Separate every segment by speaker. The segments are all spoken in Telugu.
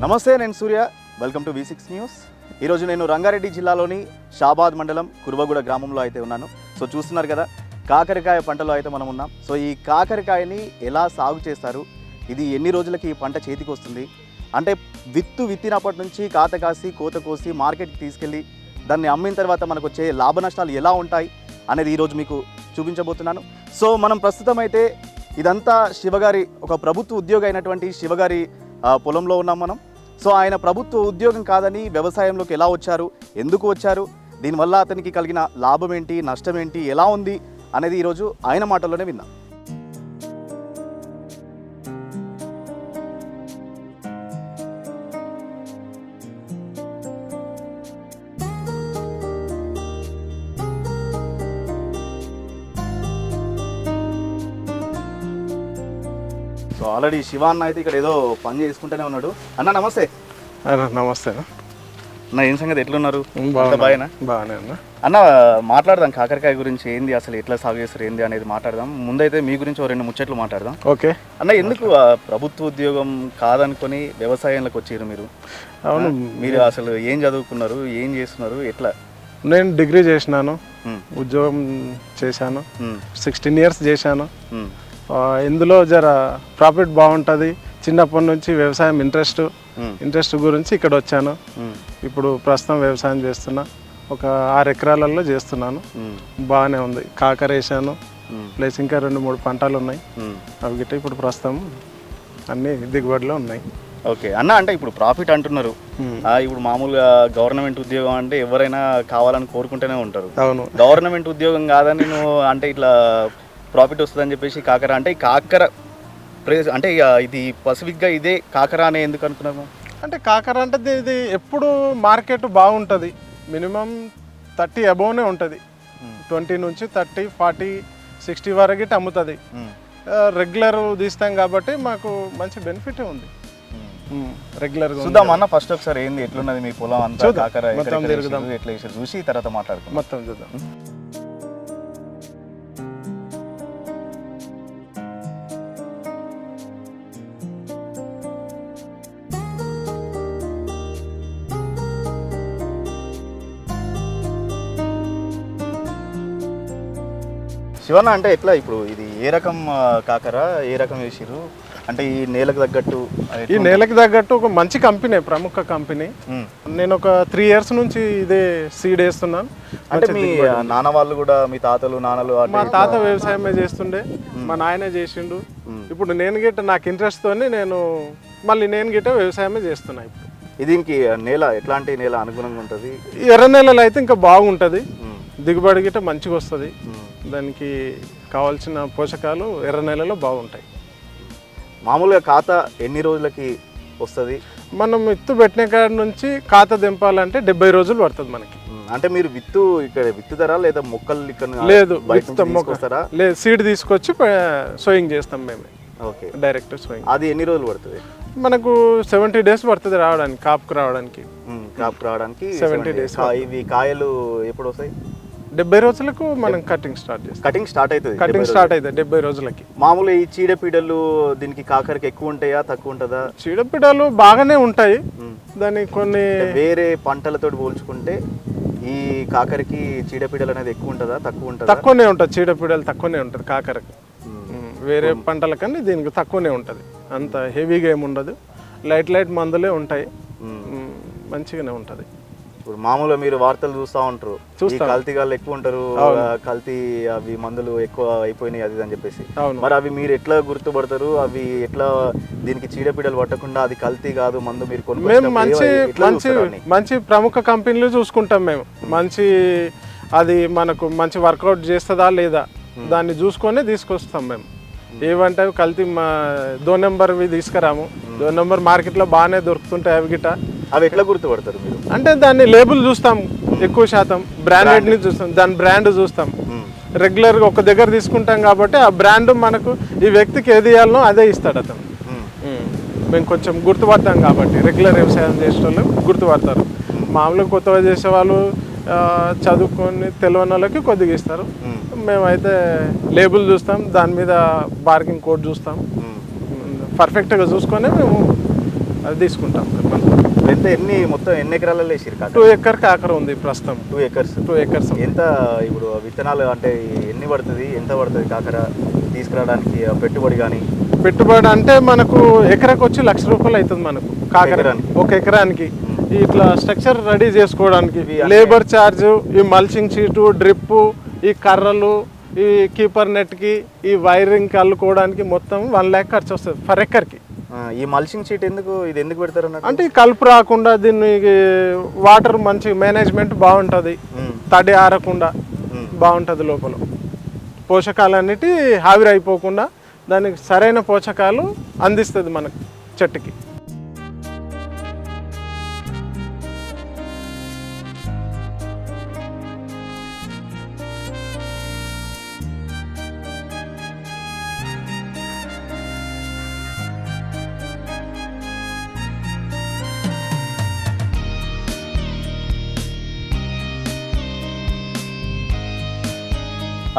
Speaker 1: నమస్తే, నేను సూర్య. Welcome to V6 news. ఈరోజు నేను రంగారెడ్డి జిల్లాలోని షాబాద్ మండలం కుర్వగూడ గ్రామంలో అయితే ఉన్నాను. సో చూస్తున్నారు కదా, కాకరకాయ పంటలో అయితే మనం ఉన్నాం. సో ఈ కాకరకాయని ఎలా సాగు చేస్తారు, ఇది ఎన్ని రోజులకి ఈ పంట చేతికి వస్తుంది, అంటే విత్తినప్పటి నుంచి కాత కాసి కోత కోసి మార్కెట్కి తీసుకెళ్ళి దాన్ని అమ్మిన తర్వాత మనకు వచ్చే లాభ నష్టాలు ఎలా ఉంటాయి అనేది ఈరోజు మీకు చూపించబోతున్నాను. సో మనం ప్రస్తుతం అయితే ఇదంతా శివగారి ఒక ప్రభుత్వ ఉద్యోగి అయినటువంటి శివగారి పొలంలో ఉన్నాం మనం. సో ఆయన ప్రభుత్వ ఉద్యోగం కాదని వ్యవసాయంలోకి ఎలా వచ్చారు, ఎందుకు వచ్చారు, దీనివల్ల అతనికి కలిగిన లాభం ఏంటి, నష్టం ఏంటి, ఎలా ఉంది అనేది ఈరోజు ఆయన మాటల్లోనే విందాం. సో ఆల్రెడీ శివ అన్న అయితే ఇక్కడ ఏదో పని చేసుకుంటూనే ఉన్నాడు. అన్న నమస్తే.
Speaker 2: నమస్తే
Speaker 1: అన్న, ఏం సంగతి, ఎట్లున్నారు?
Speaker 2: బాగానే అన్న.
Speaker 1: అన్న మాట్లాడదాం కాకరకాయ గురించి, ఏంది అసలు ఎట్లా సాగు చేస్తారు ఏంది అనేది మాట్లాడదాం. ముందైతే మీ గురించి 2 ముచ్చట్లు మాట్లాడదాం.
Speaker 2: ఓకే
Speaker 1: అన్న, ఎందుకు ప్రభుత్వ ఉద్యోగం కాదనుకొని వ్యవసాయంలోకి వచ్చారు మీరు?
Speaker 2: అవును,
Speaker 1: మీరు అసలు ఏం చదువుకున్నారు, ఏం చేస్తున్నారు, ఎట్లా?
Speaker 2: నేను డిగ్రీ చేసినాను, ఉద్యోగం చేశాను, 16 years చేశాను. ఇందులో జర ప్రాఫిట్ బాగుంటుంది. చిన్నప్పటి నుంచి వ్యవసాయం ఇంట్రెస్ట్ గురించి ఇక్కడ వచ్చాను. ఇప్పుడు ప్రస్తుతం వ్యవసాయం చేస్తున్నా, ఒక 6 ఎకరాలలో చేస్తున్నాను. బాగానే ఉంది. కాకర వేసాను, ప్లస్ ఇంకా 2-3 పంటలు ఉన్నాయి. అవి గిట్ట ఇప్పుడు ప్రస్తుతం అన్ని దిగుబడిలో ఉన్నాయి.
Speaker 1: ఓకే అన్న, అంటే ఇప్పుడు ప్రాఫిట్ అంటున్నారు. ఇప్పుడు మామూలుగా గవర్నమెంట్ ఉద్యోగం అంటే ఎవరైనా కావాలని కోరుకుంటూనే ఉంటారు.
Speaker 2: అవును,
Speaker 1: గవర్నమెంట్ ఉద్యోగం కాదని నేను అంటే ఇట్లా ప్రాఫిట్ వస్తుందని చెప్పేసి కాకర అంటే కాకర అంటే ఇది పసిఫిక్గా ఇదే కాకర అనే ఎందుకు అనుకున్నాము?
Speaker 2: అంటే కాకర అంటే ఇది ఎప్పుడు మార్కెట్ బాగుంటుంది. మినిమం 30 అబోవ్నే ఉంటుంది. 20 నుంచి 30, 40, 60 వరకు అమ్ముతుంది. రెగ్యులర్ తీస్తాం కాబట్టి మాకు మంచి బెనిఫిట్ ఉంది. రెగ్యులర్
Speaker 1: చూద్దాం అన్న, ఫస్ట్ ఒకసారి ఏంది ఎట్లున్నది మీ పొలం అంతా, కాకర ఎట్లా వేసారు చూసి తర్వాత మాట్లాడుకుందాం.
Speaker 2: మొత్తం చూద్దాం.
Speaker 1: శివన్న, అంటే ఎట్లా ఇప్పుడు ఇది ఏ రకం కాకర, ఏ రకం వేసిరు, అంటే ఈ నేలకు తగ్గట్టు?
Speaker 2: ఈ నేలకు తగ్గట్టు ఒక మంచి కంపెనీ, ప్రముఖ కంపెనీ. నేను ఒక 3 years నుంచి ఇదే సీడ్ వేస్తున్నాను.
Speaker 1: అంటే మీ నాన్న వాళ్ళు కూడా, మీ తాతలు నాన్నలు?
Speaker 2: మా తాత వ్యవసాయమే చేస్తుండే, మా నాయనే చేసిండు. ఇప్పుడు నేను గిట్ట నాకు ఇంట్రెస్ట్తోని నేను గిట్ట వ్యవసాయమే చేస్తున్నా. ఇప్పుడు
Speaker 1: దీనికి నేల ఎట్లాంటి నేల అనుగుణంగా ఉంటుంది?
Speaker 2: ఎర్ర నేలలో అయితే ఇంకా బాగుంటుంది, దిగుబడి గిట్ట మంచిగా వస్తుంది. దానికి కావాల్సిన పోషకాలు ఎర్ర నేలలో బాగుంటాయి.
Speaker 1: మామూలుగా ఖాతా ఎన్ని రోజులకి వస్తుంది?
Speaker 2: మనం విత్తు పెట్టిన కాడ నుంచి ఖాతా దింపాలంటే 70 రోజులు పడుతుంది మనకి.
Speaker 1: అంటే మీరు ఇక్కడ విత్తుతారా లేదా మొక్కలు ఇక్కడ?
Speaker 2: లేదు, లేదు, సీడ్ తీసుకొచ్చి సోయింగ్ చేస్తాం మేమే.
Speaker 1: Okay,
Speaker 2: direct sowing.
Speaker 1: అది ఎన్ని రోజులు పడుతుంది?
Speaker 2: మనకు 70 days పడుతుంది రావడానికి, కాపుకు రావడానికి.
Speaker 1: 70 days. ఇవి కాయలు ఎప్పుడు వస్తాయి?
Speaker 2: 70 రోజులకు మనం కటింగ్ స్టార్ట్ చేస్తాం.
Speaker 1: కటింగ్ స్టార్ట్ అవుతుంది
Speaker 2: 70 రోజులకి.
Speaker 1: మామూలు ఈ చీడపీడలు దీనికి కాకరకి ఎక్కువ ఉంటాయా, తక్కువ ఉంటుందా?
Speaker 2: చీడపీడలు బాగానే ఉంటాయి. దాని కొన్ని
Speaker 1: వేరే పంటలతో పోల్చుకుంటే ఈ కాకరకి చీడపీడలు అనేది ఎక్కువ ఉంటుందా, తక్కువ ఉంటుందా?
Speaker 2: తక్కువనే ఉంటుంది. చీడపీడలు తక్కువనే ఉంటుంది కాకరకి. వేరే పంటల కన్నా దీనికి తక్కువనే ఉంటుంది. అంత హెవీగా ఏమి ఉండదు. లైట్ మందులే ఉంటాయి. మంచిగానే ఉంటుంది.
Speaker 1: ఇప్పుడు మామూలుగా మీరు వార్తలు చూస్తూ ఉంటారు, కల్తీగాళ్ళు ఎక్కువ ఉంటారు, కల్తీ అవి మందులు ఎక్కువ అయిపోయినాయి అది అని చెప్పేసి. మరి అవి మీరు ఎట్లా గుర్తుపడతారు? అవి ఎట్లా దీనికి చీడపీడలు పట్టకుండా అది కల్తీ కాదు మందు మీరు
Speaker 2: మేము మంచి ప్రముఖ కంపెనీలు చూసుకుంటాం. మేము అది మనకు మంచి వర్కౌట్ చేస్తుందా లేదా దాన్ని చూసుకొని తీసుకొస్తాం. మేము ఏవంటే కల్తీ 2 నెంబర్వి తీసుకురాము. 2 నెంబర్ మార్కెట్లో బాగానే దొరుకుతుంటాయి. అవి గిట్ట
Speaker 1: అవి ఎట్లా గుర్తుపడతారు మీరు?
Speaker 2: అంటే దాన్ని లేబుల్ చూస్తాం, ఎక్కువ శాతం బ్రాండెడ్ని చూస్తాం, దాని బ్రాండ్ చూస్తాం. రెగ్యులర్గా ఒక దగ్గర తీసుకుంటాం కాబట్టి ఆ బ్రాండ్ మనకు ఈ వ్యక్తికి ఏది ఇవ్వాలనో అదే ఇస్తాడు అతను. మేము కొంచెం గుర్తుపడతాం కాబట్టి రెగ్యులర్ వ్యవసాయం చేసే వాళ్ళు గుర్తుపడతారు. మామూలుగా కొత్తగా చేసే వాళ్ళు చదువుకొని తెలియని వాళ్ళకి కొద్దిగా ఇస్తారు. మేమైతే లేబుల్ చూస్తాం, దాని మీద బార్గింగ్ కోడ్ చూస్తాం, పర్ఫెక్ట్గా చూసుకొని మేము అది తీసుకుంటాం.
Speaker 1: ఎంత మొత్తం ఎన్ని ఎకరాలలో వేసిరు కాకర?
Speaker 2: 2 ఎకర్ కాకర ఉంది ప్రస్తుతం.
Speaker 1: 2 ఎకర్స్.
Speaker 2: 2 ఎకర్స్.
Speaker 1: ఎంత ఇప్పుడు విత్తనాలు అంటే ఎన్ని పడుతుంది, ఎంత పడుతుంది కాకర తీసుకురావడానికి పెట్టుబడి? కానీ
Speaker 2: పెట్టుబడి అంటే మనకు ఎకరాకి వచ్చి ₹1,00,000 అవుతుంది మనకు కాకర, ఒక ఎకరానికి. ఇట్లా స్ట్రక్చర్ రెడీ చేసుకోవడానికి లేబర్ ఛార్జ్, ఈ మల్చింగ్ షీటు, డ్రిప్, ఈ కర్రలు, ఈ కీపర్ నెట్కి, ఈ వైరింగ్ అల్లుకోవడానికి మొత్తం 1 lakh ఖర్చు వస్తుంది పర్ ఎకర్కి.
Speaker 1: ఈ మల్చింగ్ షీట్ ఇది ఎందుకు పెడతారు
Speaker 2: అంటే ఈ కలుపు రాకుండా, దీనికి వాటర్ మంచి మేనేజ్మెంట్ బాగుంటుంది, తడి ఆరకుండా బాగుంటుంది, లోపల పోషకాలన్నిటి ఆవిరైపోకుండా దానికి సరైన పోషకాలు అందిస్తుంది మనకు చెట్టుకి.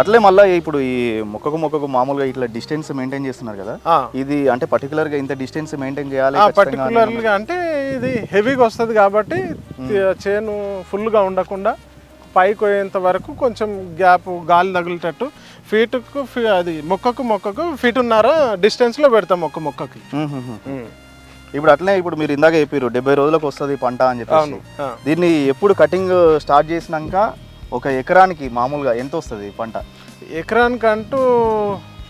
Speaker 1: అట్లే మళ్ళీ ఇప్పుడు ఈ మొక్కకు మామూలుగా ఇట్లా డిస్టెన్స్ మెయింటైన్ చేస్తున్నారు కదా, ఇది అంటే పర్టికులర్గా ఇంత డిస్టెన్స్ మెయింటైన్ చేయాలి
Speaker 2: పర్టికులర్గా అంటే ఇది హెవీగా వస్తుంది కాబట్టి చేను ఫుల్గా ఉండకుండా పైకి పోయేంత వరకు కొంచెం గ్యాప్, గాలి తగిలేటట్టు ఫీటుకు అది మొక్కకు ఫీటున్నర డిస్టెన్స్లో పెడతాం మొక్కకి.
Speaker 1: ఇప్పుడు అట్లే ఇప్పుడు మీరు ఇందాక చెప్పారు 70 రోజులకు వస్తుంది పంట అని చెప్పి. దీన్ని ఎప్పుడు కటింగ్ స్టార్ట్ చేసినాక ఒక ఎకరానికి మామూలుగా ఎంత వస్తుంది పంట?
Speaker 2: ఎకరానికి అంటూ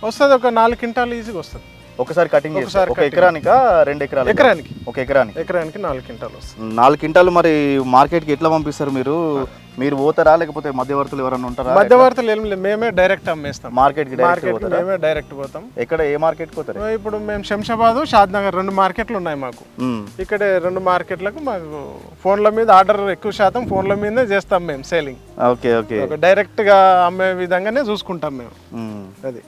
Speaker 2: వస్తుంది ఒక 4 క్వింటాలు ఈజీగా వస్తుంది
Speaker 1: ఒకసారి కటింగ్ చేస్తారు. ఒక ఎకరానికా 2 ఎకరాలు?
Speaker 2: ఎకరానికి.
Speaker 1: ఒక ఎకరానికి
Speaker 2: 4 క్వింటాలు వస్తుంది.
Speaker 1: 4 క్వింటాలు. మరి మార్కెట్కి ఎట్లా పంపిస్తారు మీరు పోతారా లేకపోతే మధ్యవర్తులు ఎవరైనా ఉంటారా?
Speaker 2: మధ్యవర్తులు ఏం లేదు, మేమే డైరెక్ట్ అమ్మేస్తాం.
Speaker 1: మార్కెట్కి
Speaker 2: మేమే డైరెక్ట్ పోతాం.
Speaker 1: ఎక్కడ ఏ మార్కెట్కి పోతారు?
Speaker 2: ఇప్పుడు మేము శంషాబాద్, షాద్నగర్ 2 మార్కెట్లు ఉన్నాయి మాకు. ఇక్కడ 2 మార్కెట్లకు మాకు ఫోన్ల మీద ఆర్డర్, ఎక్కువ శాతం ఫోన్ల మీదనే చేస్తాం మేము సేలింగ్.
Speaker 1: Okay okay.
Speaker 2: డైరెక్ట్గా అమ్మే విధంగానే చూసుకుంటాం మేము. అది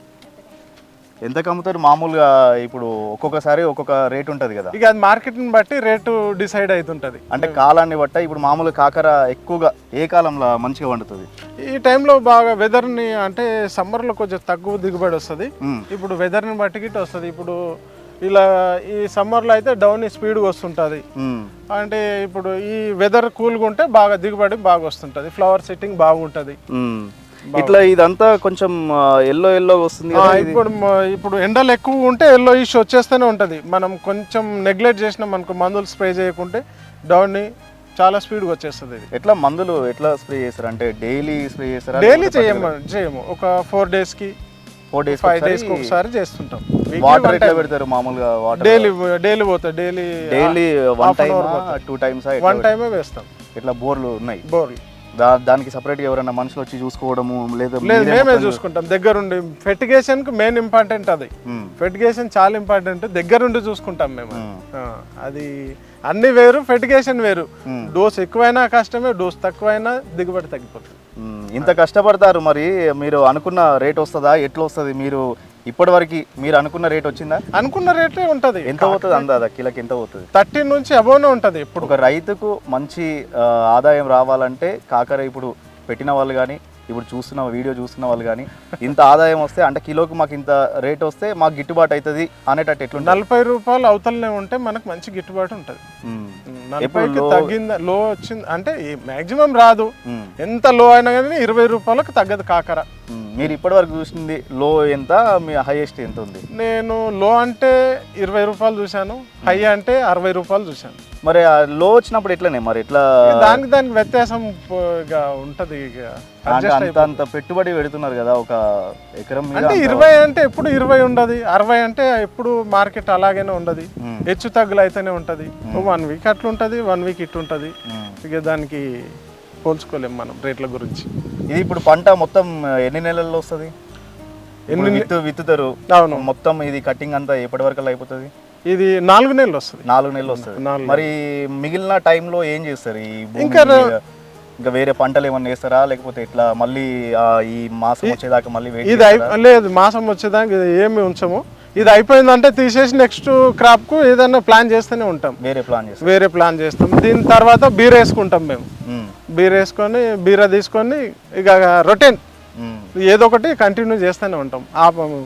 Speaker 1: ఎంతకు అమ్ముతారు మామూలుగా? ఇప్పుడు ఒక్కొక్కసారి ఒక్కొక్క రేట్ ఉంటుంది కదా,
Speaker 2: ఇక అది మార్కెట్ని బట్టి రేటు డిసైడ్ అవుతుంటుంది.
Speaker 1: అంటే కాలాన్ని బట్టి. ఇప్పుడు మామూలుగా కాకర ఎక్కువగా ఏ కాలంలో మంచిగా వండుతుంది?
Speaker 2: ఈ టైంలో బాగా వెదర్ని, అంటే సమ్మర్లో కొంచెం తక్కువ దిగుబడి వస్తుంది. ఇప్పుడు వెదర్ని బట్టి గిట్ట వస్తుంది. ఇప్పుడు ఇలా ఈ సమ్మర్లో అయితే డౌన్ స్పీడ్గా వస్తుంటుంది. అంటే ఇప్పుడు ఈ వెదర్ కూల్గా ఉంటే బాగా దిగుబడి బాగా వస్తుంటుంది, ఫ్లవర్ సెట్టింగ్ బాగుంటుంది.
Speaker 1: ఇట్లా ఇదంతా కొంచెం ఎల్లో వస్తుంది.
Speaker 2: ఇప్పుడు ఎండలు ఎక్కువ ఉంటే ఎల్లో ఇష్యూ వచ్చేస్తూనే ఉంటుంది. మనం కొంచెం నెగ్లెక్ట్ చేసినాం మనకు, మందులు స్ప్రే చేయకుంటే డౌన్ చాలా స్పీడ్గా వచ్చేస్తుంది.
Speaker 1: ఎట్లా మందులు ఎట్లా స్ప్రే చేస్తారు? అంటే డైలీ స్ప్రే చేస్తారా?
Speaker 2: డైలీ చేయము, ఒక 4 డేస్కి 5 డేస్కి ఒకసారి చేస్తుంటాం.
Speaker 1: వాటర్ ఎట్లా పెడతారు మామూలుగా? వాటర్
Speaker 2: డైలీ పోతాయి. Daily
Speaker 1: 1 time 2 times?
Speaker 2: 1 టైమే వేస్తాం.
Speaker 1: ఇట్లా బోర్లు ఉన్నాయి?
Speaker 2: బోర్లు
Speaker 1: దానికి సపరేట్గా ఎవరైనా మనుషులు వచ్చి చూసుకోవడము లేదు?
Speaker 2: మేమే చూసుకుంటాం దగ్గరుండి. ఫెర్టిగేషన్కి మెయిన్ ఇంపార్టెంట్ అది. ఫెర్టిగేషన్ చాలా ఇంపార్టెంట్, దగ్గరుండి చూసుకుంటాం మేము. అది అన్ని వేరు, ఫెర్టిగేషన్ వేరు. డోస్ ఎక్కువైనా కష్టమే, డోస్ తక్కువైనా దిగుబడి తగ్గిపోతుంది.
Speaker 1: ఇంత కష్టపడతారు, మరి మీరు అనుకున్న రేట్ వస్తుందా? ఎట్లా వస్తుంది? మీరు ఇప్పటివరకు మీరు అనుకున్న రేట్ వచ్చిందా?
Speaker 2: అనుకున్న రేటే ఉంటుంది.
Speaker 1: ఎంత పోతుంది అందాదా? కిలోకి ఎంత పోతుంది?
Speaker 2: 13 నుంచి అబోనే ఉంటుంది. ఇప్పుడు
Speaker 1: ఒక రైతుకు మంచి ఆదాయం రావాలంటే కాకర ఇప్పుడు పెట్టిన వాళ్ళు కానీ, ఇప్పుడు వీడియో చూస్తున్న వాళ్ళు కానీ, ఇంత ఆదాయం వస్తే అంటే కిలోకి మాకు ఇంత రేట్ వస్తే మాకు గిట్టుబాటు అవుతుంది అనేటట్టు ఎట్లా?
Speaker 2: ₹40 అవతలనే ఉంటే మనకు మంచి గిట్టుబాటు ఉంటుంది. 40కి తగ్గిందా, లో వచ్చింది అంటే మాక్సిమం రాదు. ఎంత లో అయినా కానీ ₹20కు తగ్గదు కాకర.
Speaker 1: మీరు ఇప్పటి వరకు చూసింది లో ఎంత? మీ హైయెస్ట్ ఎంత ఉంది?
Speaker 2: నేను లో అంటే ₹20 చూశాను, హై అంటే ₹60 చూశాను.
Speaker 1: మరి లో వచ్చినప్పుడు ఎట్లనే మరి ఎట్లా?
Speaker 2: దానికి వ్యత్యాసం ఉంటది.
Speaker 1: అంత పెట్టుబడి పెడుతున్నారు కదా ఒక ఎకరం మీద.
Speaker 2: అంటే 20 అంటే ఎప్పుడు 20 ఉండదు, 60 అంటే ఎప్పుడు మార్కెట్ అలాగనే ఉండదు, హెచ్చు తగ్గులు అయితేనే ఉంటది. 1 వీక్ అట్లా ఉంటది, 1 వీక్ ఇటు ఉంటది. ఇక దానికి పోల్చుకోలేము మనం రేట్ల గురించి.
Speaker 1: ఇది ఇప్పుడు పంట మొత్తం ఎన్ని నెలల్లో వస్తుంది? విత్తుతారు? అవును. మొత్తం ఇది కటింగ్ అంతా ఎప్పటి వరకు అయిపోతుంది?
Speaker 2: ఇది 4 నెలలు వస్తుంది.
Speaker 1: 4 నెలలు వస్తుంది. మరి మిగిలిన టైంలో ఏం చేస్తారు? ఇంకా వేరే పంటలు ఏమన్నా వేస్తారా లేకపోతే ఇట్లా మళ్ళీ ఈ మాసం వచ్చేదాకా మళ్ళీ
Speaker 2: ఇది లేదు, మాసం వచ్చేదాకా ఏమి ఉంచము. ఇది అయిపోయిందంటే తీసేసి నెక్స్ట్ క్రాప్ కు ఏదైనా ప్లాన్ చేస్తూనే ఉంటాం. వేరే ప్లాన్ చేస్తాం. దీని తర్వాత బీర వేసుకుంటాం మేము. బీర వేసుకొని బీర తీసుకొని ఇక రొటీన్ ఏదో ఒకటి కంటిన్యూ చేస్తూనే ఉంటాం. ఆపము.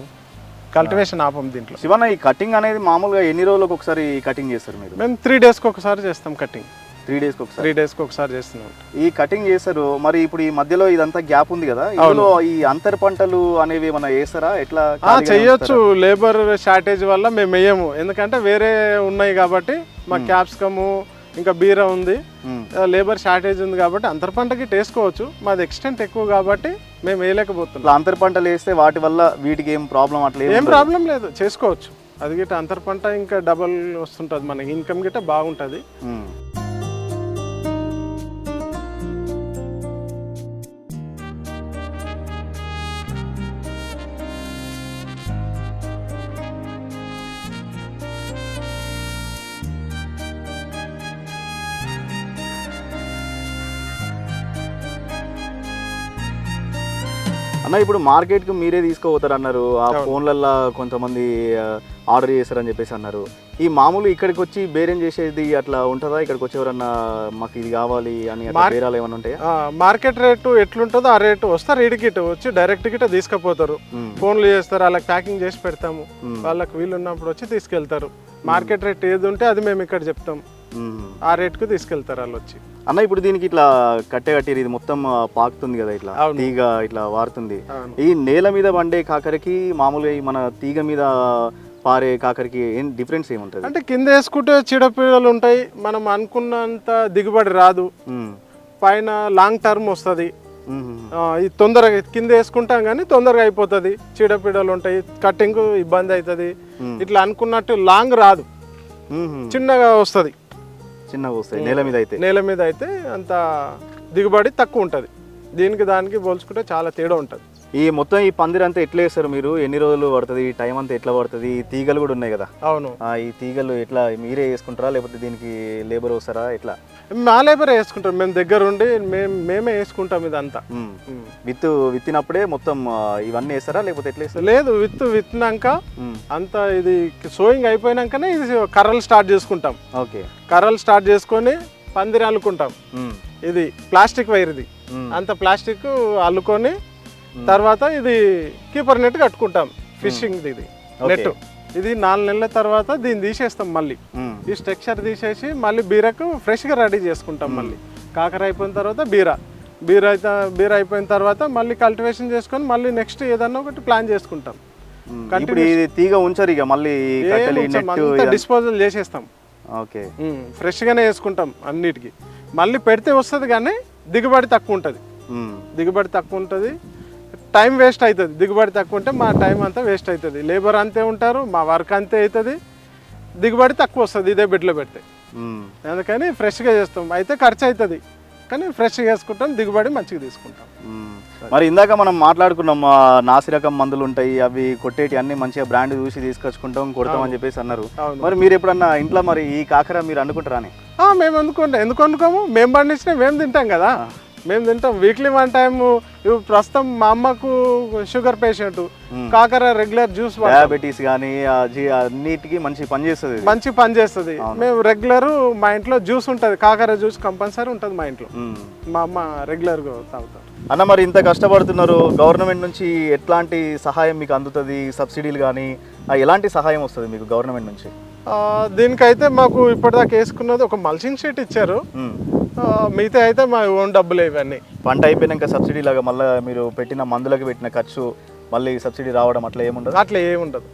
Speaker 2: కల్టివేషన్ ఆపం దీంట్లో.
Speaker 1: శివన్న, ఈ కటింగ్ అనేది మామూలుగా ఎన్ని రోజులకు ఒకసారి కటింగ్ చేస్తారు మీరు?
Speaker 2: మేము 3 డేస్కి ఒకసారి చేస్తాం కటింగ్.
Speaker 1: 3 డేస్కి ఒకసారి?
Speaker 2: 3 డేస్కి ఒకసారి చేస్తున్నాం
Speaker 1: ఈ కటింగ్ చేస్తారు. మరి ఇప్పుడు ఈ మధ్యలో ఇదంతా గ్యాప్ ఉంది కదా, ఇందులో ఈ అంతర పంటలు అనేవి ఏమన్నా వేస్తారా? ఎట్లా
Speaker 2: చేయొచ్చు. లేబర్ షార్టేజ్ వల్ల మేము వేయము, ఎందుకంటే వేరే ఉన్నాయి కాబట్టి. మా క్యాప్సికము ఇంకా బీర ఉంది, లేబర్ షార్టేజ్ ఉంది కాబట్టి అంతర పంటకి వేసుకోవచ్చు. మాది ఎక్స్టెంట్ ఎక్కువ కాబట్టి మేము వేయలేకపోతున్నాం.
Speaker 1: అంతర పంటలు వేస్తే వాటి వల్ల వీటికి ఏం ప్రాబ్లం అట్లా
Speaker 2: ఏం ప్రాబ్లం లేదు, చేసుకోవచ్చు. అది గిట్ట అంతర పంట ఇంకా డబల్ వస్తుంటుంది, మనకి ఇన్కమ్ గిట్ట బాగుంటుంది.
Speaker 1: అన్న, ఇప్పుడు మార్కెట్కి మీరే తీసుకుపోతారు అన్నారు, ఆ ఫోన్లల్లో కొంతమంది ఆర్డర్ చేస్తారని చెప్పేసి అన్నారు. ఈ మామూలు ఇక్కడికి వచ్చి బేరం చేసేది అట్లా ఉంటుందా? ఇక్కడికి వచ్చి ఎవరన్నా మాకు ఇది కావాలి అని బేరాలు ఏమైనా ఉంటాయా?
Speaker 2: మార్కెట్ రేటు ఎట్లుంటుందో ఆ రేటు వస్తారు, ఇడికిట వచ్చి డైరెక్ట్ గిట్ట తీసుకుపోతారు. ఫోన్లు చేస్తారు, వాళ్ళకి ప్యాకింగ్ చేసి పెడతాము, వాళ్ళకి వీలు ఉన్నప్పుడు వచ్చి తీసుకెళ్తారు. మార్కెట్ రేట్ ఏది ఉంటే అది మేము ఇక్కడ చెప్తాం, ఆ రేట్కు తీసుకెళ్తారు వాళ్ళు వచ్చి.
Speaker 1: అన్న, ఇప్పుడు దీనికి ఇట్లా కట్టేది ఇది మొత్తం పాకుతుంది కదా, ఇట్లా తీగ ఇట్లా వారుతుంది. ఈ నేల మీద పండే కాకరకి మామూలుగా మన తీగ మీద పారే కాకరకి ఏం డిఫరెన్స్ ఏముంటుంది?
Speaker 2: అంటే కింద వేసుకుంటే చీడపీడలు ఉంటాయి, మనం అనుకున్నంత దిగుబడి రాదు, పైన లాంగ్ టర్మ్ వస్తుంది. ఇది తొందరగా కింద వేసుకుంటాం కానీ తొందరగా అయిపోతుంది, చీడపీడలు ఉంటాయి, కటింగ్ ఇబ్బంది అవుతుంది. ఇట్లా అనుకున్నట్టు లాంగ్ రాదు, చిన్నగా వస్తుంది.
Speaker 1: చిన్నగా వస్తాయి నేల మీద అయితే
Speaker 2: అంత దిగుబడి తక్కువ ఉంటుంది. దీనికి దానికి పోల్చుకుంటే చాలా తేడా ఉంటుంది.
Speaker 1: ఈ మొత్తం ఈ పందిరి అంతా ఎట్లా వేస్తారు మీరు? ఎన్ని రోజులు పడుతుంది? ఈ టైం అంతా ఎట్లా పడుతుంది? ఈ తీగలు కూడా ఉన్నాయి కదా?
Speaker 2: అవును.
Speaker 1: ఈ తీగలు ఎట్లా మీరే వేసుకుంటారా లేకపోతే దీనికి లేబర్ వస్తారా? ఎట్లా?
Speaker 2: మా లేబరే వేసుకుంటాం, మేము దగ్గర ఉండి మేమే వేసుకుంటాం ఇదంతా.
Speaker 1: విత్తినప్పుడే మొత్తం ఇవన్నీ వేస్తారా లేకపోతే ఎట్లా వేస్తారు?
Speaker 2: లేదు, విత్తినాక అంతా ఇది సోయింగ్ అయిపోయినాకనే ఇది కర్రలు స్టార్ట్ చేసుకుంటాం.
Speaker 1: ఓకే,
Speaker 2: కర్రలు స్టార్ట్ చేసుకొని పందిరి అల్లుకుంటాం. ఇది ప్లాస్టిక్ వైర్, ఇది అంత ప్లాస్టిక్ అల్లుకొని తర్వాత ఇది కీపర్ నెట్ కట్టుకుంటాం. ఫిషింగ్ ఇది నెట్, ఇది 4 నెలల తర్వాత దీన్ని తీసేస్తాం. మళ్ళీ ఈ స్ట్రక్చర్ తీసేసి మళ్ళీ బీరకు ఫ్రెష్గా రెడీ చేసుకుంటాం. మళ్ళీ కాకర అయిపోయిన తర్వాత బీర అయిపోయిన తర్వాత మళ్ళీ కల్టివేషన్ చేసుకొని మళ్ళీ నెక్స్ట్ ఏదన్నా ఒకటి ప్లాన్ చేసుకుంటాం.
Speaker 1: తీగ ఉంచరు ఇక మళ్ళీ
Speaker 2: డిస్పోజల్ చేసేస్తాం.
Speaker 1: ఓకే,
Speaker 2: ఫ్రెష్గానే వేసుకుంటాం అన్నిటికీ. మళ్ళీ పెడితే వస్తుంది కానీ దిగుబడి తక్కువ ఉంటుంది. టైం వేస్ట్ అవుతుంది. దిగుబడి తక్కువ ఉంటే మా టైం అంతా వేస్ట్ అవుతుంది, లేబర్ అంతే ఉంటారు, మా వర్క్ అంతే అవుతుంది, దిగుబడి తక్కువ వస్తుంది ఇదే బెడ్లో పెడితే. అందుకని ఫ్రెష్గా చేస్తాం. అయితే ఖర్చు అవుతుంది కానీ ఫ్రెష్గా వేసుకుంటాం, దిగుబడి మంచిగా తీసుకుంటాం.
Speaker 1: మరి ఇందాక మనం మాట్లాడుకున్నాం, నాసి రకం మందులు ఉంటాయి, అవి కొట్టేటి అన్ని మంచిగా బ్రాండ్ చూసి తీసుకొచ్చుకుంటాం, కొడతాం అని చెప్పేసి అన్నారు. మరి మీరు ఎప్పుడన్నా ఇంట్లో మరి ఈ కాకర మీరు అనుకుంటారా?
Speaker 2: మేము అనుకుంటాం. ఎందుకు అనుకోము? మేము పండించినా మేము తింటాం కదా, మేము తింటాం. Weekly 1 time. ప్రస్తుతం మా అమ్మకు షుగర్ పేషెంట్, కాకర రెగ్యులర్ జ్యూస్,
Speaker 1: డయాబెటీస్ కానీ అన్నిటికీ మంచి పని చేస్తుంది.
Speaker 2: మేము రెగ్యులర్ మా ఇంట్లో జ్యూస్ ఉంటుంది, కాకర జ్యూస్ కంపల్సరీ ఉంటుంది మా ఇంట్లో. మా అమ్మ రెగ్యులర్గా తాగుతారు.
Speaker 1: అన్న, మరి ఇంత కష్టపడుతున్నారు, గవర్నమెంట్ నుంచి ఎట్లాంటి సహాయం మీకు అందుతుంది? సబ్సిడీలు కానీ ఎలాంటి సహాయం వస్తుంది మీకు గవర్నమెంట్ నుంచి?
Speaker 2: దీనికైతే మాకు ఇప్పటిదాకా వేసుకున్నది ఒక మల్చింగ్ షీట్ ఇచ్చారు, మిగతా అయితే మా ఓన్ డబ్బులు ఇవన్నీ.
Speaker 1: పంట అయిపోయినాక సబ్సిడీ లాగా మళ్ళీ మీరు పెట్టిన మందులకు పెట్టిన ఖర్చు మళ్ళీ సబ్సిడీ రావడం అట్లా ఏముండదు?
Speaker 2: అట్లా ఏముండదు.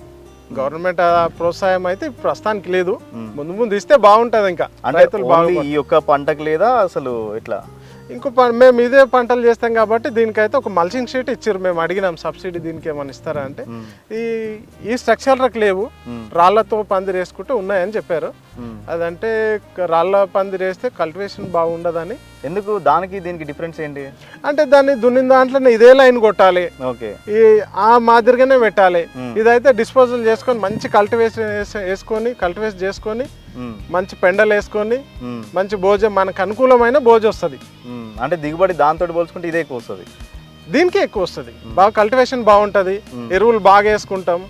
Speaker 2: గవర్నమెంట్ ప్రోత్సాహం అయితే ప్రస్తుతానికి లేదు, ముందు ఇస్తే బాగుంటుంది. ఇంకా రైతులు
Speaker 1: ఈ యొక్క పంటకు లేదా అసలు ఎట్లా?
Speaker 2: ఇంకో మేము ఇదే పంటలు చేస్తాం కాబట్టి దీనికైతే ఒక మల్చింగ్ షీట్ ఇచ్చారు. మేము అడిగినాం సబ్సిడీ దీనికి ఏమైనా ఇస్తారా అంటే, ఈ స్ట్రక్చర్లకు లేవు, రాళ్లతో పందిరి వేసుకుంటూ ఉన్నాయని చెప్పారు. అదంటే రాళ్ళ పందిరి వేస్తే కల్టివేషన్ బాగుండదని.
Speaker 1: ఎందుకు? దానికి దీనికి డిఫరెన్స్ ఏంటి
Speaker 2: అంటే, దాన్ని దున్నిన దాంట్లోనే ఇదే లైన్ కొట్టాలి, ఆ మాదిరిగానే పెట్టాలి. ఇదైతే డిస్పోజల్ చేసుకొని మంచి కల్టివేషన్ చేసుకొని మంచి పెండలు వేసుకొని మంచి భోజనం, మనకు అనుకూలమైన భోజనం వస్తుంది.
Speaker 1: అంటే దిగుబడి దాంతో పోల్చుకుంటే ఇదే ఎక్కువ వస్తుంది,
Speaker 2: దీనికే ఎక్కువ వస్తుంది. బాగా కల్టివేషన్ బాగుంటుంది, ఎరువులు బాగా వేసుకుంటాం,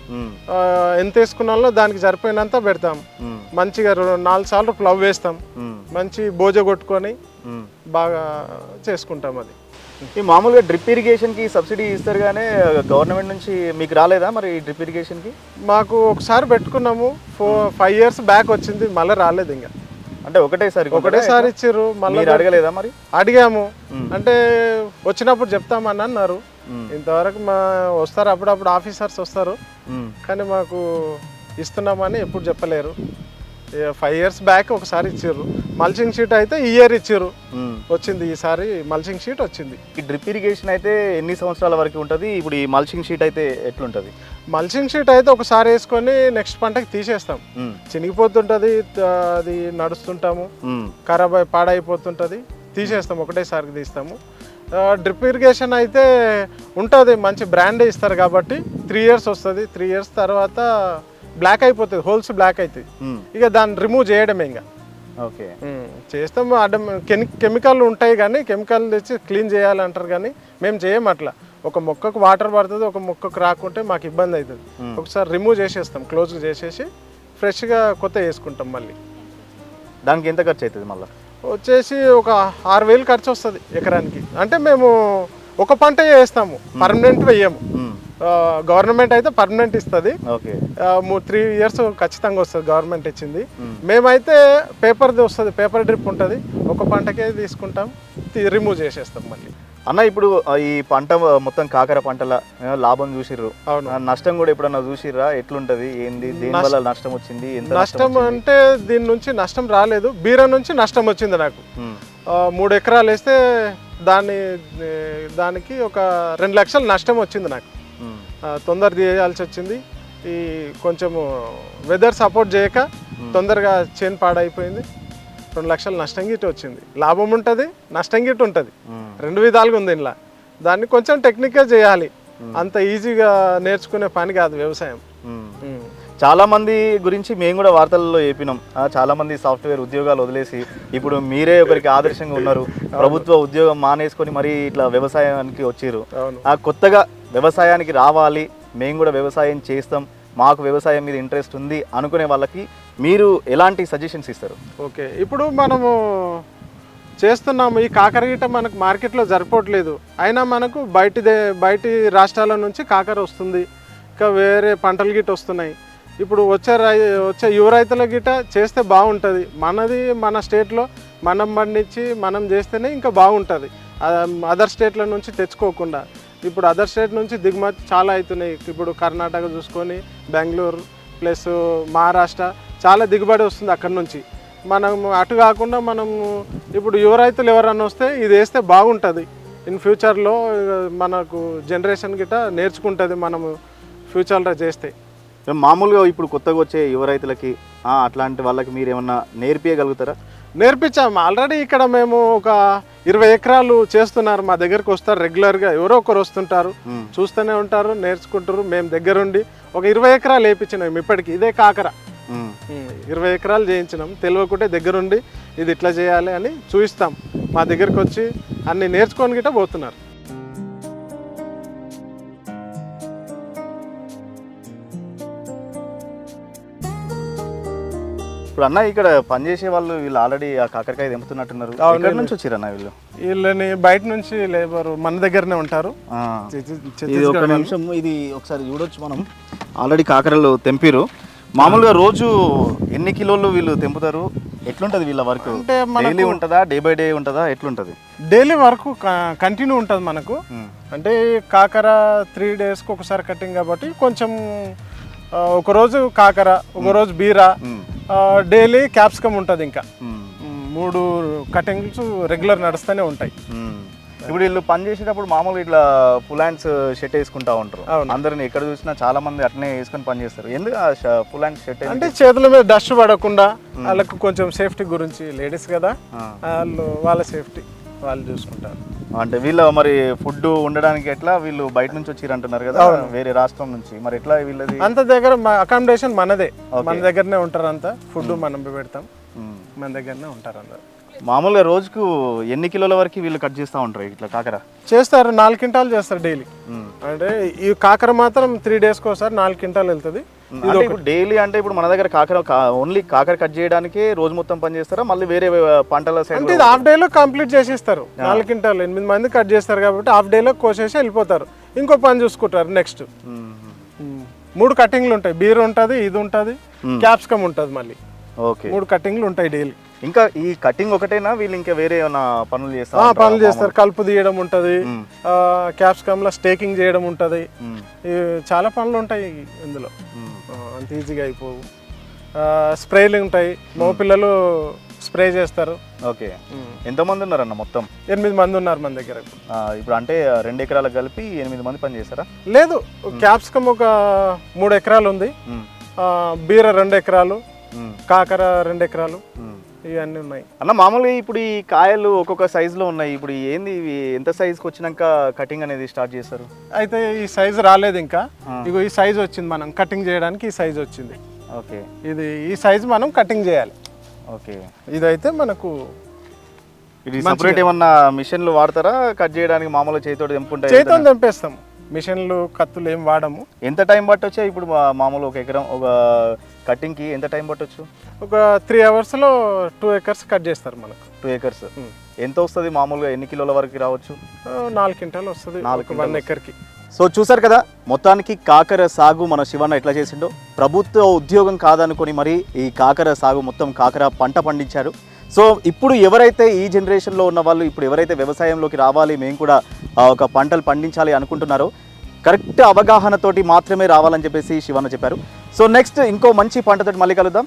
Speaker 2: ఎంత వేసుకున్నాలో దానికి సరిపోయినంత పెడతాం. మంచిగా 4 సార్లు ప్లవ్ వేస్తాం, మంచి భోజ కొట్టుకొని బాగా చేసుకుంటాం. అది
Speaker 1: ఈ మామూలుగా డ్రిప్ ఇరిగేషన్కి సబ్సిడీ ఇస్తారు కానీ గవర్నమెంట్ నుంచి మీకు రాలేదా మరి డ్రిప్ ఇరిగేషన్కి?
Speaker 2: మాకు ఒకసారి పెట్టుకున్నాము 5 years బ్యాక్ వచ్చింది, మళ్ళీ రాలేదు ఇంకా.
Speaker 1: అంటే ఒకటేసారి
Speaker 2: ఇచ్చారు, మళ్ళీ
Speaker 1: అడగలేదా మరి?
Speaker 2: అడిగాము, అంటే వచ్చినప్పుడు చెప్తామని అన్నారు. ఇంతవరకు వస్తారు, అప్పుడప్పుడు ఆఫీసర్స్ వస్తారు, కానీ మాకు ఇస్తున్నామని ఎప్పుడు చెప్పలేరు. 5 years బ్యాక్ ఒకసారి ఇచ్చారు. మల్చింగ్ షీట్ అయితే ఈ ఇయర్ ఇచ్చారు, వచ్చింది. ఈసారి మల్చింగ్ షీట్ వచ్చింది.
Speaker 1: ఈ డ్రిప్ ఇరిగేషన్ అయితే ఎన్ని సంవత్సరాల వరకు ఉంటుంది? ఇప్పుడు ఈ మల్చింగ్ షీట్ అయితే ఎట్లుంటుంది?
Speaker 2: మల్చింగ్ షీట్ అయితే ఒకసారి వేసుకొని నెక్స్ట్ పంటకి తీసేస్తాం. చినిగిపోతుంటుంది, అది నడుస్తుంటాము, ఖరాబ్ పాడైపోతుంటుంది, తీసేస్తాం, ఒకటేసారికి తీస్తాము. డ్రిప్ ఇరిగేషన్ అయితే ఉంటుంది, మంచి బ్రాండే ఇస్తారు కాబట్టి 3 years వస్తుంది. 3 years తర్వాత బ్లాక్ అయిపోతుంది, హోల్స్ బ్లాక్ అవుతాయి, ఇక దాన్ని రిమూవ్ చేయడమే. ఇంకా
Speaker 1: ఓకే
Speaker 2: చేస్తాము. కెమికల్ ఉంటాయి కానీ కెమికల్ తెచ్చి క్లీన్ చేయాలంటారు కానీ మేము చేయం అట్లా. ఒక మొక్కకు వాటర్ పడుతుంది, ఒక మొక్కకు రాకుంటే మాకు ఇబ్బంది అవుతుంది. ఒకసారి రిమూవ్ చేసేస్తాం, క్లోజ్ చేసేసి ఫ్రెష్గా కొత్త వేసుకుంటాం. మళ్ళీ
Speaker 1: దానికి ఎంత ఖర్చు అవుతుంది? మళ్ళీ
Speaker 2: వచ్చేసి ఒక 6,000 ఖర్చు వస్తుంది ఎకరానికి. అంటే మేము ఒక పంట వేస్తాము, పర్మనెంట్ వేయము. గవర్నమెంట్ అయితే పర్మనెంట్ ఇస్తుంది, 3 years ఖచ్చితంగా వస్తుంది గవర్నమెంట్ ఇచ్చింది. మేమైతే పేపర్ది వస్తుంది, పేపర్ డ్రిప్ ఉంటుంది, ఒక పంటకే తీసుకుంటాం, రిమూవ్ చేసేస్తాం మళ్ళీ.
Speaker 1: అన్న ఇప్పుడు ఈ పంట మొత్తం కాకర పంటల లాభం చూసిర్రు, నష్టం కూడా ఎప్పుడన్నా చూసిర్రా? ఎట్లుంటది, ఏంది, దేనివల్ల నష్టం వచ్చింది?
Speaker 2: నష్టం అంటే దీని నుంచి నష్టం రాలేదు, బీర నుంచి నష్టం వచ్చింది నాకు. 3 ఎకరాలు వేస్తే దానికి ఒక 2 లక్షలు నష్టం వచ్చింది నాకు. తొందర తీయాల్సి వచ్చింది, ఈ కొంచెము వెదర్ సపోర్ట్ చేయక తొందరగా చేను పాడైపోయింది. 2 లక్షలు నష్టం గిట్టు వచ్చింది. లాభం ఉంటుంది, నష్టం గిట్టు ఉంటుంది, 2 విధాలుగా ఉంది ఇలా. దాన్ని కొంచెం టెక్నిక్గా చేయాలి, అంత ఈజీగా నేర్చుకునే పని కాదు వ్యవసాయం.
Speaker 1: చాలా మంది గురించి మేము కూడా వార్తల్లో చెప్పినాం, చాలా మంది సాఫ్ట్వేర్ ఉద్యోగాలు వదిలేసి ఇప్పుడు మీరే ఒకరికి ఆదర్శంగా ఉన్నారు. ప్రభుత్వ ఉద్యోగం మానేసుకొని మరీ ఇట్లా వ్యవసాయానికి వచ్చిర్రు. కొత్తగా వ్యవసాయానికి రావాలి, మేము కూడా వ్యవసాయం చేస్తాం, మాకు వ్యవసాయం మీద ఇంట్రెస్ట్ ఉంది అనుకునే వాళ్ళకి మీరు ఎలాంటి సజెషన్స్ ఇస్తారు?
Speaker 2: ఓకే, ఇప్పుడు మనము చేస్తున్నాము, ఈ కాకర గిట్ట మనకు మార్కెట్లో సరిపోవట్లేదు, అయినా మనకు బయటి రాష్ట్రాల నుంచి కాకర వస్తుంది, ఇంకా వేరే పంటలు గిట్ట వస్తున్నాయి. ఇప్పుడు వచ్చే యువ రైతుల గిట్ట చేస్తే బాగుంటుంది. మన స్టేట్లో మనం పండించి మనం చేస్తేనే ఇంకా బాగుంటుంది, అదర్ స్టేట్ల నుంచి తెచ్చుకోకుండా. ఇప్పుడు అదర్ స్టేట్ నుంచి దిగుమతి చాలా అవుతున్నాయి. ఇప్పుడు కర్ణాటక చూసుకొని బెంగళూరు ప్లస్ మహారాష్ట్ర చాలా దిగుబడి వస్తుంది అక్కడి నుంచి. మనం అటు కాకుండా మనము ఇప్పుడు యువ రైతులు ఎవరన్నా వస్తే ఇది వేస్తే బాగుంటుంది, ఇన్ ఫ్యూచర్లో మనకు జనరేషన్ గిట్ట నేర్చుకుంటుంది మనము ఫ్యూచర్లో చేస్తే.
Speaker 1: మామూలుగా ఇప్పుడు కొత్తగా వచ్చే యువ రైతులకి అట్లాంటి వాళ్ళకి మీరు ఏమన్నా నేర్పించగలుగుతారా?
Speaker 2: నేర్పించాము ఆల్రెడీ. ఇక్కడ మేము ఒక 20 ఎకరాలు చేస్తున్నారు, మా దగ్గరకు వస్తారు రెగ్యులర్గా, ఎవరో ఒకరు వస్తుంటారు, చూస్తూనే ఉంటారు, నేర్చుకుంటారు. మేము దగ్గరుండి ఒక 20 ఎకరాలు వేయించినాం ఇప్పటికి, ఇదే కాకర 20 ఎకరాలు చేయించినాం. తెలియకుంటే దగ్గరుండి ఇది ఇట్లా చేయాలి అని చూపిస్తాం, మా దగ్గరికి వచ్చి అన్ని నేర్చుకొని గిట్ట పోతున్నారు.
Speaker 1: ఇప్పుడు అన్న ఇక్కడ పనిచేసే వాళ్ళు వీళ్ళు ఆల్రెడీ ఆ కాకరకాయ తెంపుతున్నట్టున్నారు, ఎక్కడి నుంచి వచ్చారు అన్న వీళ్ళు?
Speaker 2: వీళ్ళని బయట నుంచి లేబర్ మన దగ్గరనే ఉంటారు.
Speaker 1: ఇది ఒక నిమిషం, ఇది ఒకసారి చూడొచ్చు మనం. ఆల్రెడీ కాకరలు తెంపిరు. మామూలుగా రోజు ఎన్ని కిలోలు వీళ్ళు తెంపుతారు? ఎట్లుంటది వీళ్ళ వర్క్? అంటే డైలీ ఉంటుందా, డే బై డే ఉంటుందా, ఎట్లుంటది?
Speaker 2: డైలీ వర్క్ కంటిన్యూ ఉంటుంది మనకు. అంటే కాకర 3 daysకి ఒకసారి కటింగ్ కాబట్టి కొంచెం ఒకరోజు కాకర, ఒకరోజు బీర, డైలీ క్యాప్సికమ్ ఉంటుంది. ఇంకా 3 కటింగ్స్ రెగ్యులర్ నడుస్తూనే ఉంటాయి.
Speaker 1: ఇప్పుడు వీళ్ళు పని చేసేటప్పుడు మామూలుగా ఇట్లా ఫుల్ హ్యాండ్స్ షర్ట్ వేసుకుంటా ఉంటారు, అందరిని ఎక్కడ చూసినా చాలా మంది అట్నే వేసుకొని పని చేస్తారు. ఎందుకు ఫుల్ హ్యాండ్స్ షర్ట్?
Speaker 2: అంటే చేతుల మీద డస్ట్ పడకుండా వాళ్ళకు కొంచెం సేఫ్టీ గురించి, లేడీస్ కదా వాళ్ళ సేఫ్టీ వాళ్ళు చూసుకుంటారు.
Speaker 1: అంటే వీళ్ళ మరి ఫుడ్ ఉండడానికి ఎట్లా? వీళ్ళు బయట నుంచి వచ్చి అంటున్నారు కదా, వేరే రాష్ట్రం నుంచి, మరి ఎట్లా వీళ్ళది?
Speaker 2: అంత దగ్గర అకామిడేషన్ మనదే, మన దగ్గరనే ఉంటారు, అంతా ఫుడ్ మనం పెడతాం, మన దగ్గరనే ఉంటారు అందరు.
Speaker 1: మామూలుగా రోజుకు ఎన్ని కిలోల వరకు వీళ్ళు కట్ చేస్తూ ఉంటారు ఇట్లా కాకర?
Speaker 2: చేస్తారు, 4 క్వింటాలు చేస్తారు డైలీ. అంటే ఈ కాకర మాత్రం 3 daysకి ఒకసారి 4 క్వింటాలు వెళ్తుంది.
Speaker 1: అంటే ఇప్పుడు డైలీ అంటే ఇప్పుడు మన దగ్గర ఓన్లీ కాకర కట్ చేయడానికి రోజు మొత్తం పని చేస్తారా మళ్ళీ వేరే పంటల సైడ్
Speaker 2: అంటే ఇది హాఫ్ డేలో కంప్లీట్ చేసేస్తారు 4 క్వింటాలు 8 మంది కట్ చేస్తారు కాబట్టి హాఫ్ డేలో కోసేసి వెళ్ళిపోతారు ఇంకో పని చూసుకుంటారు నెక్స్ట్ 3 కటింగ్లు ఉంటాయి బీర్ ఉంటుంది ఇది ఉంటుంది క్యాప్సికమ్ ఉంటుంది మళ్ళీ
Speaker 1: ఓకే
Speaker 2: 3 కటింగ్లు ఉంటాయి డైలీ
Speaker 1: ఇంకా ఈ కటింగ్ ఒకటేనా వీళ్ళు ఇంకా వేరే ఏమైనా పనులు చేస్తారు
Speaker 2: పనులు చేస్తారు కలుపు తీయడం ఉంటుంది క్యాప్సికమ్ లో స్టేకింగ్ చేయడం ఉంటుంది చాలా పనులు ఉంటాయి ఇందులో అంత ఈజీగా అయిపోవు స్ప్రేలు ఉంటాయి మగపిల్లలు స్ప్రే చేస్తారు
Speaker 1: ఓకే ఎంతమంది ఉన్నారన్న మొత్తం
Speaker 2: 8 మంది ఉన్నారు మన దగ్గర
Speaker 1: ఇప్పుడు అంటే 2 ఎకరాలకు కలిపి 8 మంది పని చేస్తారా
Speaker 2: లేదు క్యాప్సికమ్ ఒక 3 ఎకరాలు ఉంది బీర 2 ఎకరాలు కాకర 2 ఎకరాలు ఇవన్నీ ఉన్నాయి
Speaker 1: అన్న మామూలుగా ఇప్పుడు ఈ కాయలు ఒక్కొక్క సైజులో ఉన్నాయి ఇప్పుడు ఏంది ఇవి ఎంత సైజుకి వచ్చినాక కటింగ్ అనేది స్టార్ట్ చేస్తారు
Speaker 2: అయితే ఈ సైజు రాలేదు ఇంకా ఇగో ఈ సైజు వచ్చింది మనం కటింగ్ చేయడానికి ఈ సైజు వచ్చింది
Speaker 1: ఓకే
Speaker 2: ఇది ఈ సైజు మనం కటింగ్ చేయాలి
Speaker 1: ఓకే
Speaker 2: ఇదైతే మనకు
Speaker 1: ఇది సపరేట్ ఏమన్నా మిషన్లు వాడతారా కట్ చేయడానికి మామూలుగా చేతితో తెంపుకుంటాయి
Speaker 2: చేతితో తెంపేస్తాం మిషన్లు కత్తులు ఏం వాడము
Speaker 1: ఎంత టైం పట్టొచ్చా ఇప్పుడు మామూలు ఒక ఎకరం ఒక కటింగ్కి ఎంత టైం పట్టొచ్చు
Speaker 2: ఒక 3 అవర్స్లో 2 ఎకర్స్ కట్ చేస్తారు మనకు
Speaker 1: 2 ఎకర్స్ ఎంత వస్తుంది మామూలుగా ఎన్ని కిలోల వరకు రావచ్చు
Speaker 2: 4 క్వింటాలు వస్తుంది 1 ఎకర్కి
Speaker 1: సో చూసారు కదా మొత్తానికి కాకర సాగు మన శివన్న ఎట్లా చేసిండో ప్రభుత్వ ఉద్యోగం కాదనుకొని మరి ఈ కాకర సాగు మొత్తం కాకర పంట పండించారు సో ఇప్పుడు ఎవరైతే ఈ జనరేషన్లో ఉన్న వాళ్ళు ఇప్పుడు ఎవరైతే వ్యవసాయంలోకి రావాలి మేము కూడా ఒక పంటలు పండించాలి అనుకుంటున్నారో కరెక్ట్ అవగాహనతోటి మాత్రమే రావాలని చెప్పేసి శివన్న చెప్పారు సో నెక్స్ట్ ఇంకో మంచి పంటతోటి మళ్ళీ కలుద్దాం